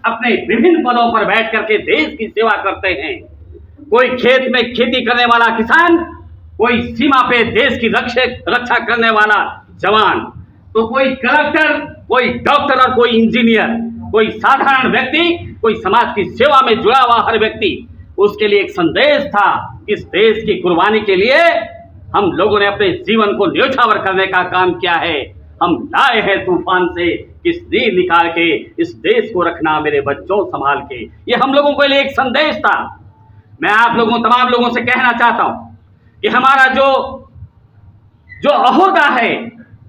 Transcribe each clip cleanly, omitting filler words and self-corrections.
अपने विभिन्न पदों पर बैठ करके देश की सेवा करते हैं। कोई खेत में खेती करने वाला किसान, कोई सीमा पे देश की रक्षा करने वाला जवान, तो कोई कलेक्टर, कोई डॉक्टर और कोई इंजीनियर, कोई साधारण व्यक्ति, कोई समाज की सेवा में जुड़ा हुआ हर व्यक्ति, उसके लिए एक संदेश था। इस देश की कुर्बानी के लिए हम लोगों ने अपने जीवन को न्योछावर करने का काम किया है। हम लाए हैं तूफान से किस नीर निकाल के, इस देश को रखना मेरे बच्चों संभाल के। ये हम लोगों के लिए एक संदेश था। मैं आप लोगों, तमाम लोगों से कहना चाहता हूं कि हमारा जो अहोदा है,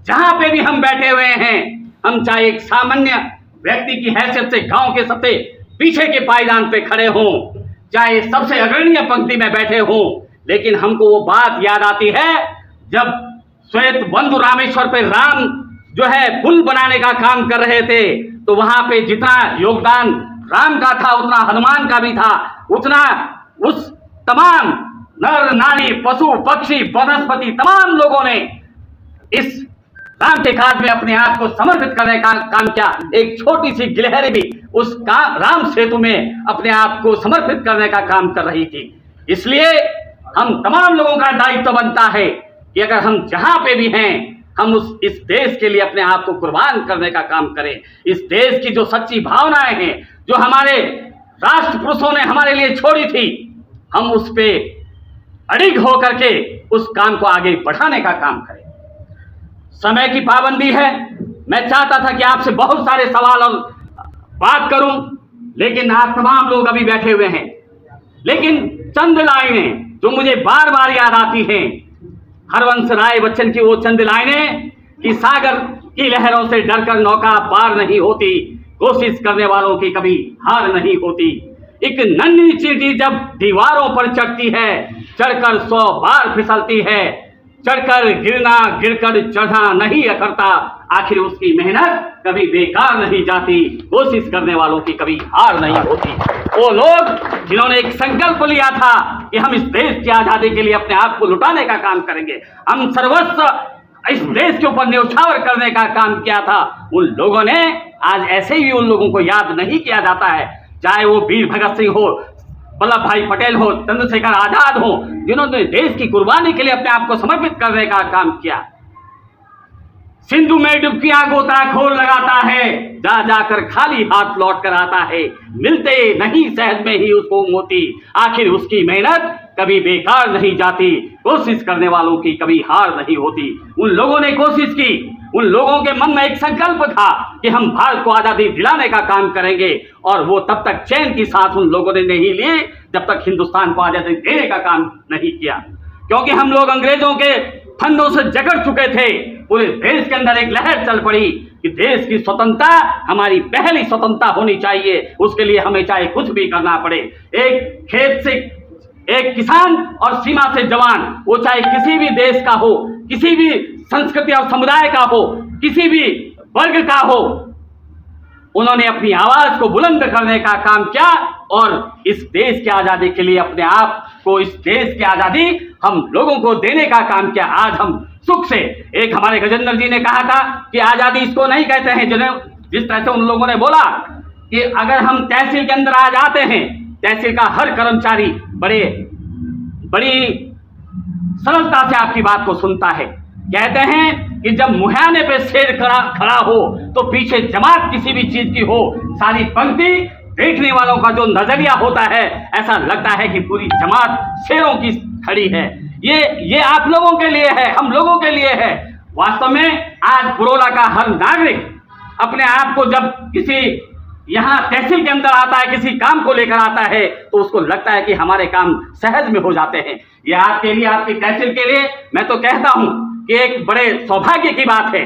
जहां पे भी हम बैठे हुए हैं, हम चाहे एक सामान्य व्यक्ति की हैसियत से गांव के सबसे पीछे के पायदान पे खड़े हों, चाहे सबसे अग्रणी पंक्ति में बैठे हों, लेकिन हमको वो बात याद आती है जब श्वेत बंधु रामेश्वर पे राम जो है पुल बनाने का काम कर रहे थे, तो वहां पे जितना योगदान राम का था उतना हनुमान का भी था, उतना उस तमाम नर नारी पशु पक्षी वनस्पति तमाम लोगों ने इस राम के काज में अपने आप को समर्पित करने का काम किया। एक छोटी सी गिलहरी भी उस राम सेतु में अपने आप को समर्पित करने का काम कर रही थी। इसलिए हम तमाम लोगों का दायित्व बनता है कि अगर हम जहां पे भी हैं, हम इस देश के लिए अपने आप को कुर्बान करने का काम करें। इस देश की जो सच्ची भावनाएं हैं, जो हमारे राष्ट्र पुरुषों ने हमारे लिए छोड़ी थी, हम उस पे अड़िग होकर के उस काम को आगे बढ़ाने का काम करें। समय की पाबंदी है, मैं चाहता था कि आपसे बहुत सारे सवाल और बात करूं, लेकिन आप तमाम लोग अभी बैठे हुए हैं। लेकिन चंद लाइनें जो मुझे बार बार याद आती हैं, हरवंश राय बच्चन की वो चंद लाइनें कि सागर की लहरों से डरकर नौका पार नहीं होती, कोशिश करने वालों की कभी हार नहीं होती। एक नन्ही चींटी जब दीवारों पर चढ़ती है, चढ़कर 100 बार फिसलती है, चढ़कर गिरना गिरकर चढ़ना नहीं अखरता, आखिर उसकी मेहनत कभी बेकार नहीं जाती, कोशिश करने वालों की कभी हार नहीं होती। वो लोग जिन्होंने एक संकल्प लिया था कि हम इस देश की आजादी के लिए अपने आप को लुटाने का काम करेंगे, हम सर्वस्व इस देश के ऊपर न्योछावर करने का काम किया था, उन लोगों ने आज ऐसे ही उन लोगों को याद नहीं किया जाता है। चाहे वो वीर भगत सिंह हो, वल्लभ भाई पटेल हो, चंद्रशेखर आजाद हो, जिन्होंने देश की कुर्बानी के लिए अपने आप को समर्पित करने का काम किया। सिंधु में डुबकियां गोताखोर लगाता है, जा जाकर खाली हाथ लौट कर आता है, मिलते नहीं सहज में ही उसको मोती, आखिर उसकी मेहनत कभी बेकार नहीं जाती, कोशिश करने वालों की कभी हार नहीं होती। उन लोगों ने कोशिश की, उन लोगों के मन में एक संकल्प था कि हम भारत को आजादी दिलाने का काम करेंगे, और वो तब तक चैन की सांस उन लोगों ने नहीं ली जब तक हिंदुस्तान को आजादी देने का काम नहीं किया। क्योंकि हम लोग अंग्रेजों के फंदों से जकड़ चुके थे। पूरे देश के अंदर एक लहर चल पड़ी कि देश की स्वतंत्रता हमारी पहली स्वतंत्रता होनी चाहिए, उसके लिए हमें चाहे कुछ भी करना पड़े। एक खेत से एक किसान और सीमा से जवान, वो चाहे किसी भी देश का हो, किसी भी संस्कृति और समुदाय का हो, किसी भी वर्ग का हो, उन्होंने अपनी आवाज को बुलंद करने का काम किया और इस देश की आजादी के लिए अपने आप को, इस देश की आजादी हम लोगों को देने का काम किया। आज हम सुख से, एक हमारे गजेंद्र जी ने कहा था कि आजादी इसको नहीं कहते हैं, जिस तरह से उन लोगों ने बोला कि अगर हम तहसील के अंदर आ जाते हैं, तहसील का हर कर्मचारी बड़ी सरलता से आपकी बात को सुनता है। कहते हैं कि जब मुहाने पे शेर खड़ा हो तो पीछे जमात किसी भी चीज की हो, सारी पंक्ति देखने वालों का जो नजरिया होता है, ऐसा लगता है कि पूरी जमात शेरों की खड़ी है। ये आप लोगों के लिए है, हम लोगों के लिए है। वास्तव में आज पुरोला का हर नागरिक अपने आप को जब किसी यहाँ तहसील के अंदर आता है, किसी काम को लेकर आता है, तो उसको लगता है कि हमारे काम सहज में हो जाते हैं। ये आपके लिए, आपकी तहसील के लिए मैं तो कहता हूं कि एक बड़े सौभाग्य की बात है।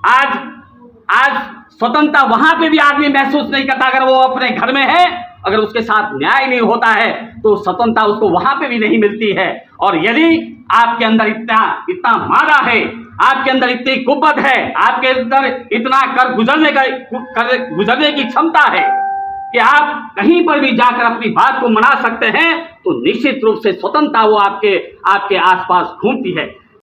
आज स्वतंत्रता वहां पे भी आदमी महसूस नहीं करता अगर वो अपने घर में है, अगर उसके साथ न्याय नहीं होता है तो स्वतंत्रता उसको वहां पे भी नहीं मिलती है। और यदि आपके अंदर इतना मादा है, आपके अंदर इतनी कुव्वत है, आपके अंदर इतना कर गुजरने की क्षमता है कि आप कहीं पर भी जाकर अपनी बात को मना सकते हैं, तो निश्चित रूप से स्वतंत्रता वो आपके आसपास घूमती है।